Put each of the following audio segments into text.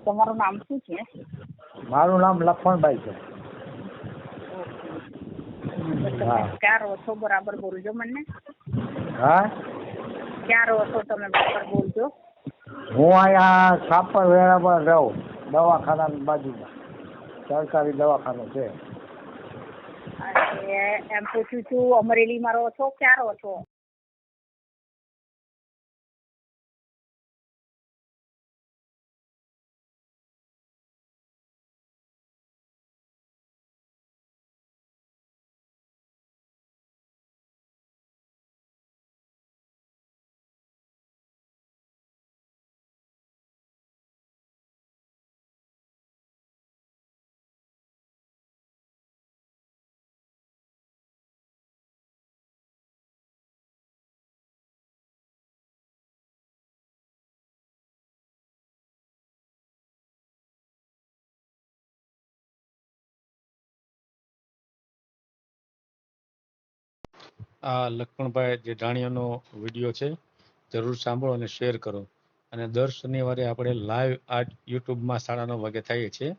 તમારું નામ શું છે? મારું નામ લખમણભાઈ છે. તમે ક્યાં રહો છો? બરાબર બોલજો મને. હા, ક્યાં રહો છો તમે? બરાબર બોલજો. હું અહીંયા સાપર વેળા પર રહું, દવાખાનાની બાજુમાં સરકારી દવાખાનું છે. અને એમ પૂછું છું, અમરેલીમાં રહો છો? ક્યાં રહો છો? આ લક્ષ્મણભાઈ જેઠાણીયાનો વિડીયો છે, જરૂર સાંભળો અને શેર કરો. અને દર શનિવારે આપણે લાઈવ આ યુટ્યુબમાં 9:30 વાગે થઈએ છીએ.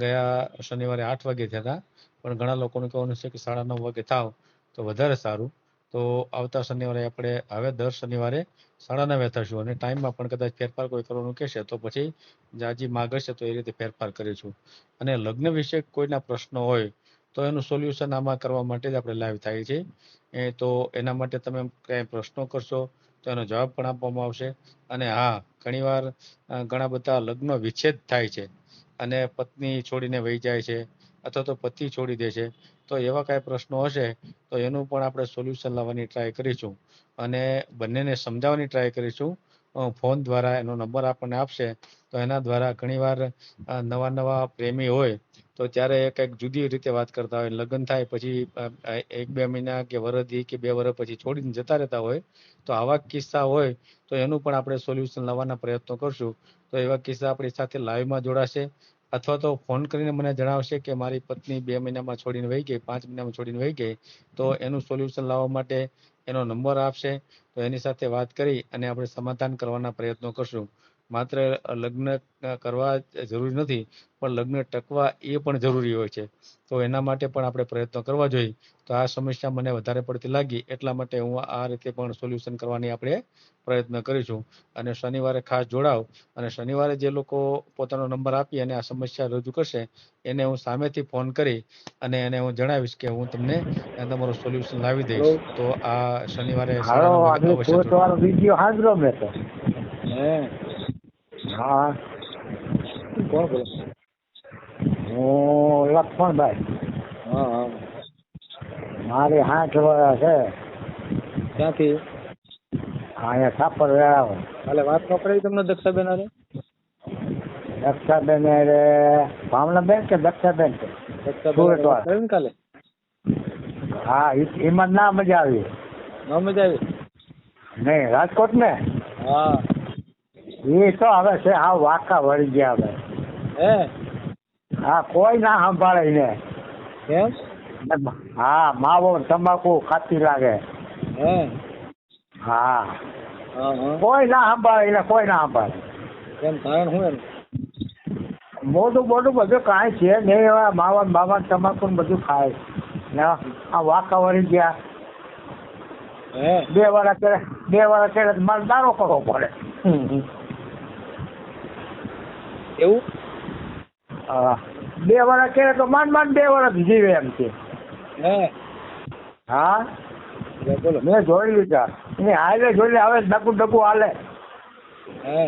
ગયા શનિવારે 8 વાગે થયા હતા, પણ ઘણા લોકોનું કહેવાનું છે કે 9:30 વાગે થાવ તો વધારે સારું. તો આવતા શનિવારે આપણે હવે દર શનિવારે 9:30 થશું, અને ટાઈમમાં પણ કદાચ ફેરફાર કોઈ કરવાનું કહેશે તો પછી જાજી માગશે તો એ રીતે ફેરફાર કરીશું. અને લગ્ન વિશે કોઈના પ્રશ્નો હોય તો એનું સોલ્યુશન આમાં કરવા માટે જ આપણે લાઈવ થાય છે. તો એના માટે તમે કંઈ પ્રશ્નો કરશો તો એનો જવાબ પણ આપવામાં આવશે. અને હા, ઘણીવાર ઘણા બધા લગ્ન વિચ્છેદ થાય છે અને પત્ની છોડીને વહી જાય છે અથવા તો પતિ છોડી દે છે. તો એવા કાંઈ પ્રશ્નો હશે તો એનું પણ આપણે સોલ્યુશન લાવવાની ટ્રાય કરીશું અને બંનેને સમજાવવાની ટ્રાય કરીશું. ફોન દ્વારા એનો નંબર આપણને આપશે તો એના દ્વારા ઘણીવાર નવા પ્રેમી હોય તો ત્યારે કંઈક જુદી રીતે વાત કરતા હોય, લગ્ન થાય પછી 1-2 મહિના કે વરસથી કે 2 વર્ષ પછી છોડીને જતા રહેતા હોય. તો આવા કિસ્સા હોય તો એનું પણ આપણે સોલ્યુશન લાવવાના પ્રયત્નો કરશું. તો એવા કિસ્સા આપણી સાથે લાઈવમાં જોડાશે અથવા તો ફોન કરીને મને જણાવશે કે મારી પત્ની 2 મહિનામાં છોડીને વહી ગઈ, 5 મહિનામાં છોડીને વહી ગઈ, તો એનું સોલ્યુશન લાવવા માટે એનો નંબર આપશે તો એની સાથે વાત કરી અને આપણે સમાધાન કરવાના પ્રયત્નો કરશું. માત્ર લગ્ન કરવા જરૂરી નથી, પણ લગ્ન ટકવા એ પણ જરૂરી હોય છે. તો એના માટે પણ આપણે પ્રયત્નો કરવા જોઈએ. તો આ સમસ્યા મને વધારે પડતી લાગી એટલા માટે હું આ રીતે પણ સોલ્યુશન કરવાની આપણે પ્રયત્ન કરીશું. અને શનિવારે ખાસ જોડાવ, અને શનિવારે જે લોકો પોતાનો નંબર આપી અને આ સમસ્યા રજૂ કરશે એને હું સામેથી ફોન કરી અને એને હું જણાવીશ કે હું તમને તમારું સોલ્યુશન લાવી દઈશ. તો આ શનિવારે 9:30 વાગે અવશ્ય જોડાવ. તમારો વિડીયો હાજરો મેં તો. હા, કોણ બોલો? હું લક્ષ્મણભાઈ. હા હા. મારે 60 વર્ષ છે. ક્યાંથી? અહીંયા સાપર વેળા. કાલે વાત ન કરી તમને દક્ષાબેન હારે? દક્ષાબેન રે ભાવનાબેન કે દક્ષાબેન છે? દક્ષાબેન વાત કરી ને કાલે? હા, એમાં ના મજા આવી. ન મજા આવી? નહીં, રાજકોટ ને? હા. એ તો હવે છે હા વાંકા વળી ગયા હવે. હે? હા, કોઈ ના સંભાળે ને. કેમ? હા, માવો તમાકુ ખાતી લાગે. હે? હા. હા. કોઈ ના સંભાળે એટલે કોઈ ના સંભાળે. કેમ કારણ શું એમ? મોટું બધું કાંઈ છે નહીં. હવે માવા બાવા તમાકુ ને બધું ખાય ને આ વાંકા વળી ગયા. હે? 2 વર્ષ કરે મારે દારો કરવો પડે. એવું? હા, 2 વર્ષ કરે તો માંડ 2 વર્ષ જીવે એમ છે. હે? હા, બોલો. મેં જોઈ લીધા. એ હાઈવે જોઈ લે હવે ડગુ હાલે. હે?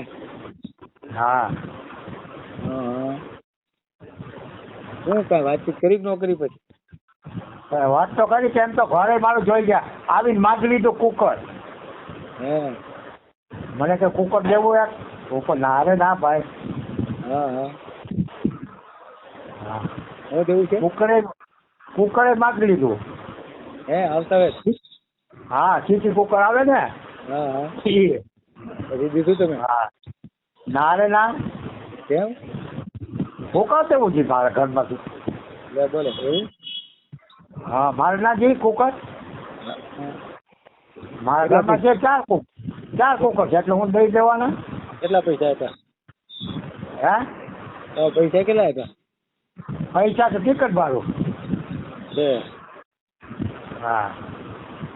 હા. શું કાંઈ વાતચીત કરી કે ન કરી પછી? વાત તો કરી કે એમ તો ઘરે મારું જોઈ ગયા આવીને માગી લીધું કુકર. હે? મને કે કુકર દેવું યાર. કુકર ના રે ના ભાઈ. હા હા. હા, હું દેવું છે? કુકરે માગી લીધું. હે? આવતા વેત? હા, સીટી કુકર આવે ને. હા હા. એ. પછી દીધું તમે? હા. ના રે ના. કેમ? કુકર દેવું છે મારા ઘરમાંથી. લે બોલો. એવું? હા, મારે ના જઈ કુકર. મારા ઘરમાં છે 4 કુકર છે એટલે હું દઈ દેવાના. કેટલા પૈસા હતા? હે? તો પૈસા કેટલા હતા? પૈસા તો ટિકિટ ભાડું. છે. હા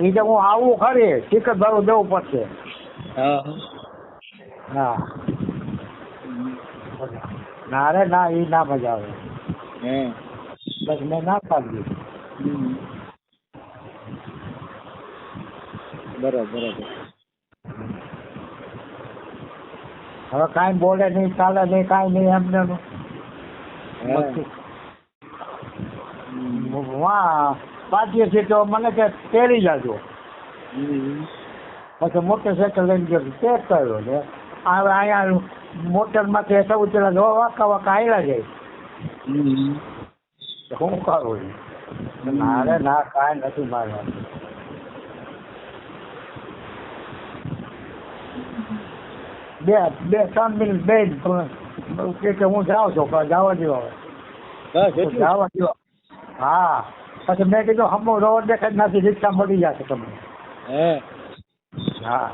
એ તો હું આવું ખરી ટિકિટ ભાડું દેવું પડશે. હા. હા ના રે ના એ ના મજા આવે. હે. બસ મેં ના પાડી. બરાબર. હવે કાંઈ બોલે નહીં ચાલે નહીં કાંઈ નહીં એમને વાહ પાટીએ છે તો મને કે તેડી જાજો. પછી મોટરસાઇકલ લઈને ગયો ચેક કર્યો ને હવે અહીંયા મોટરમાંથી સૌ પેલા જો વાંકા વાંકા આવેલા જાય. શું કરું ના રે ના કાંઈ નથી મારે. બે 3 મિનિટ બે કે હું જાઉં છું જવા દો હવે જવા દો. હા પછી મેં કીધું હમો રોડ દેખાય નથી રિક્ષા મળી જશે તમને. હે. હા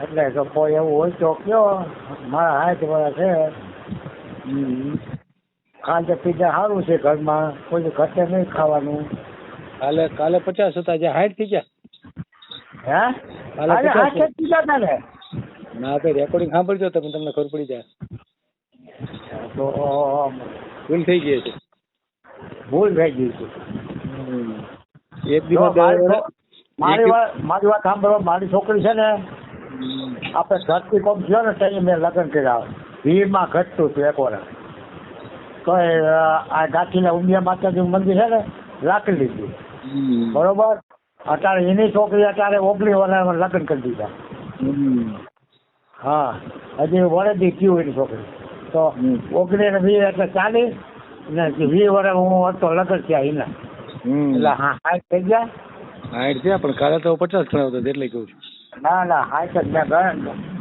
એટલે તો કોઈ એવું હોય તો કયો મારા 60 વર્ષ છે. ખાધે પીધે સારું છે ઘરમાં કોઈ ઘટે નહીં ખાવાનું. કાલે 50 હતા, જે 60 થઈ ગયા. હે કાલે આજે 50 60 પીધા હતા ને. ના ભાઈ રેકોર્ડિંગ સાંભળજો તમે, તમને ખબર પડી જાય. તો ભૂલ થઈ ગઈ છે. ભૂલ થઈ ગઈ છે. એક દિવસ મારી વાત સાંભળો. મારી છોકરી છે ને આપણે ઘરથી કોમ થયો ને ત્યાં મેં લગ્ન કર્યા. ભીડમાં ઘટતું હતું એક વર્ષ તો આ ગાંઠીના ઉમિયા માતાજીનું મંદિર છે ને રાખી લીધું. બરોબર. અત્યારે એની છોકરી અત્યારે 19 વર્ષમાં લગ્ન કરી દીધા. હા હજી વળેથી થયું એની છોકરી તો 19 ને 20 એટલે 40 ને 20 વર્ષ હું હતો લગ્ન થયા એના. એટલે હા 60 થઈ ગયા. 60 છે પણ કાલે તો 50 ગણાવતો એટલે કહું છું. ના 60 જ મેં ગણ.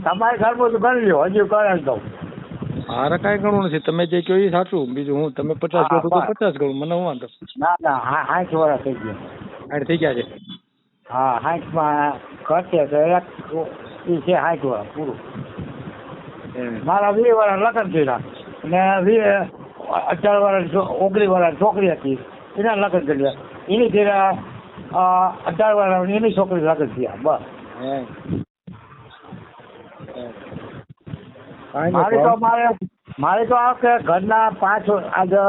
તમારી ઘરમાં તો ગણી લ્યો હજી ગણ દઉં. મારે કાંઈ ગણવું નથી, તમે જે કહો એ સાચું. બીજું હું તમે 50 કહો તો 50 ગણું, મને હું વાંધો. ના 60 વર્ષ થઈ ગયા. 60 થઈ ગયા છે. હા 60માં ઘટે તો એક એ છે 60 વર્ષ પૂરું. મારા 20 વર્ષ લગ્ન થયા ને 18 વર્ષ 19 વર્ષ છોકરી હતી એના લગ્ન કર્યા. એની ફેરા 18 વર્ષ એની છોકરી લગ્ન થયા. બસ મારે તો આ કે ઘરના 5 આજે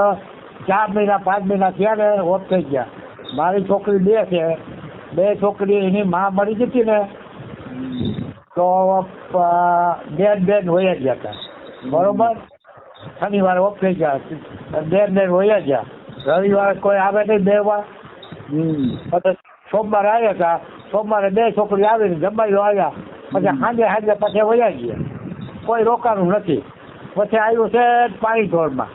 4 મહિના 5 મહિના થયા ને ઓફ થઈ ગયા. મારી છોકરી 2 છે. 2 છોકરી એની માં મરી ગઈ હતી ને તો બેન વયા ગયા હતા. બરોબર. શનિવારે ઓફ થઈ ગયા. બેન વયા ગયા. રવિવારે કોઈ આવે નહીં 2 વાર. પછી સોમવારે આવ્યા હતા. સોમવારે 2 છોકરી આવીને જમાઈઓ આવ્યા. પછી સાંજે પછી વયા ગયા. કોઈ રોકાવાનું નથી. પછી આવ્યું છે પાણીઢોળમાં.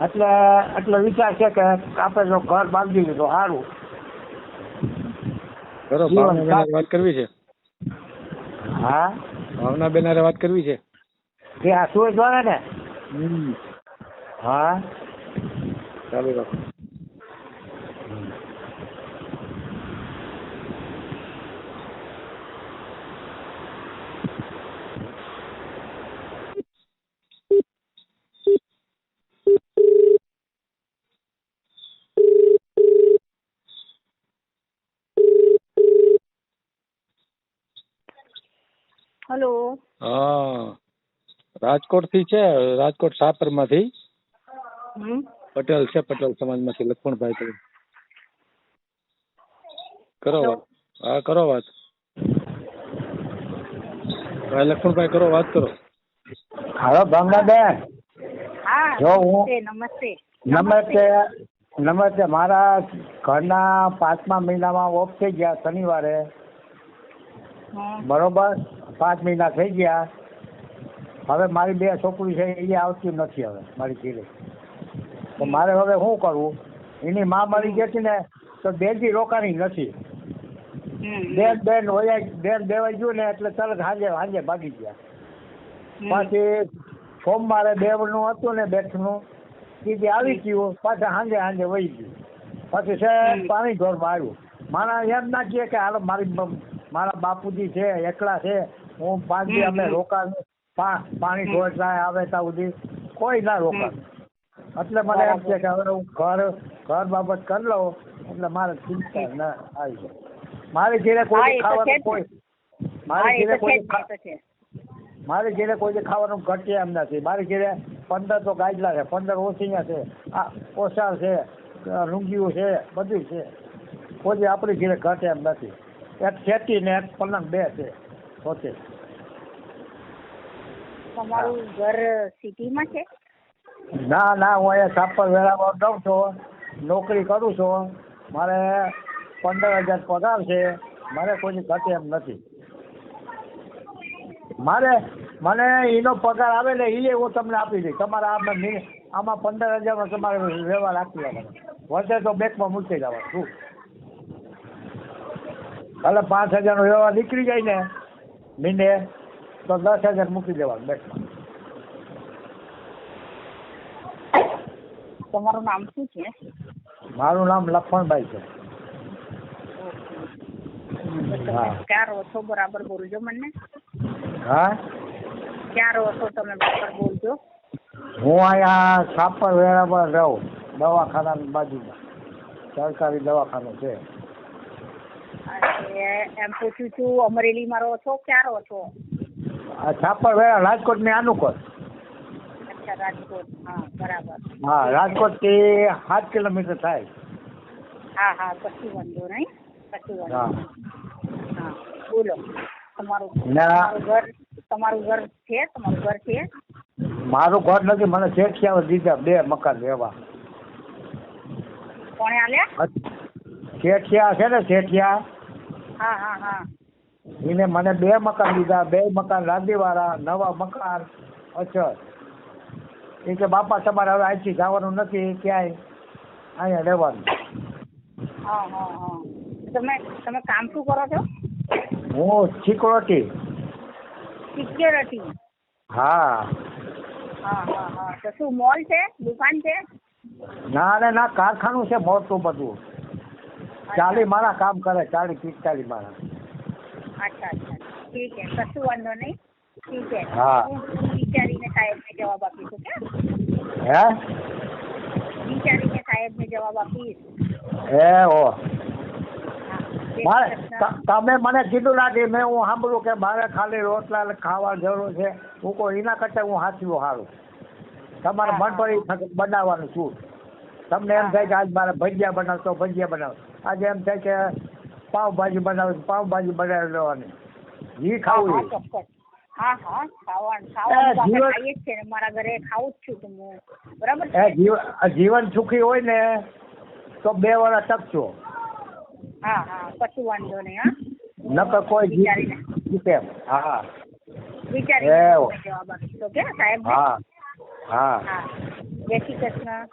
એટલે વિચાર છે કે આપણે જો ઘર બાંધી દીધું સારું. વાત કરવી છે. હા ભાવના બેન હારે વાત કરવી છે. કે આ સુરજ વાળા ને. હા ચાલુ રાખો. હલો. હા રાજકોટ થી છે. રાજકોટ સાપર માંથી પટેલ છે. પટેલ સમાજ માંથી લક્ષ્મણભાઈ તમે કરો વાત. હા કરો વાત. ભાઈ લક્ષ્મણભાઈ કરો વાત કરો. હાલો ભાવનાબેન. હા જો હું નમસ્તે. મારા ઘરના 5મા મહિનામાં ઓફ થઈ ગયા શનિવારે. બરોબર. 5 મહિના થઈ ગયા. હવે મારી 2 છોકરી છે એ આવતી નથી હવે મારી ઘરે. તો મારે હવે શું કરવું? એની માં મરી ગઈ હતી ને તો બેનથી રોકાણી નથી. બેન દેવાઈ ગયું ને એટલે તરત સાંજે ભાગી ગયા. પછી સોમવારે દેવનું હતું ને બેઠનું કીધી આવી ગયું. પાછા સાંજે વહી ગયું. પછી છે પાણીઢોળમાં આવ્યું. મારા એમ ના કહે કે હાલો મારા બાપુજી છે એકલા છે હું 5 દી અમે રોકાણ પાણી ઢોળ થાય આવે ત્યાં સુધી કોઈ ના રોકાણ. એટલે મને એમ છે કે હવે હું ઘર બાબત કરી લઉં એટલે મારે ચિંતા ના આવી જાય. મારે ઘેરે કોઈ ખાવાનું કોઈ મારે ઘેરે કોઈ ખાવાનું ઘટે એમ નથી. મારે ઘેરે 15 તો ગાજલા છે, 15 ઓછીયા છે, આ ઓસાળ છે, રૂંગીઓ છે, બધું છે. કોઈ આપણી ઘેરે ઘટે એમ નથી. એક ખેતી ને એક પલંગ 2 છે પોતે. તમારું ઘર સિટીમાં છે? ના ના, હું અહીંયા સાપર વેરામાં રહું છું, નોકરી કરું છું. મારે 15,000 પગાર છે. મારે કોઈની ઘટે એમ નથી. મને એનો પગાર આવે ને એ હું તમને આપી દઈશ. તમારે આમાં 15,000 તમારે વ્યવહાર આપી દેવાનો. વધે તો બેંકમાં મૂકી જવાનું શું. એટલે 5,000 નો વ્યવહાર નીકળી જાય ને મહિને તો 10,000 મૂકી દેવાનું બેંકમાં. તમારું નામ શું છે? મારું નામ લખમણભાઈ છે. ક્યાં રહો છો બરાબર બોલજો મને. હા, ક્યાં રહો છો તમે બરાબર બોલજો. હું અહીંયા સાપર વેરામાં રહું, દવાખાનાની બાજુમાં સરકારી દવાખાનું છે. એમ પૂછું છું અમરેલીમાં રહો છો, ક્યાં રહો છો? આ સાપર વેરા રાજકોટની આનુકોટ. અચ્છા, રાજકોટ. હા બરાબર. હા, રાજકોટથી 7 કિલોમીટર થાય. હા હા, કશું વાંધો નહીં, કશું વાંધો હા નહીં. હા બોલો. તમારું ના, ઘર છે? તમારું ઘર છે? મારું ઘર નથી. મને શેઠિયા દીધા 2 મકાન લેવા. કોણે આલ્યા? શેઠિયા છે ને, શેઠિયા. હા હા હા. એને મને 2 મકાન દીધા. 2 મકાન રાંધીવાળા, નવા મકાન અચર. એ કે બાપા તમારે હવે અહીંથી જવાનું નથી ક્યાંય, અહીંયા રહેવાનું. હા હા હા. તમે કામ શું કરો છો? હું સિક્યોરિટી. હા હા હા હા. તો શું મોલ છે, દુકાન છે? ના, કારખાનું છે મોટું બધું. 40 માણસ કામ કરે, 40-45 માણસ. અચ્છા અચ્છા, ઠીક છે, કશું વાંધો નહીં. ઠીક છે. હા. હું વિચારીને સાહેબને જવાબ આપીશું. કે હે? વિચારીને સાહેબને જવાબ આપીશ. ઓ મારે હા. તમે મને કીધું લાગે મેં હું સાંભળ્યું કે મારે ખાલી રોટલા ખાવા જરૂર છે. હું કોઈ એના કરતાં હું હાથવું સારું. તમારે મન પર બનાવવાનું છું. તમને એમ થાય કે આજ મારે ભજીયા બનાવતો ભજીયા બનાવ. આજે એમ થાય કે પાવભાજી પાવભાજી બનાવી લેવાની. ઘી ખાવું. ચોક્કસ. હા હા, ખાવાનું ખાઈએ જ છે ને, મારા ઘરે ખાવું જ છું હું. બરાબર છે. જીવન સુખી હોય ને તો 2 વર્ષ ટકશો. હા હા, કશું વાંધો નહીં. હા, નકર કોઈ જીતે. હા, વિચારીને જવાબ આપીશ. તો કે સાહેબ. હા હા. હા, જય શ્રી કૃષ્ણ.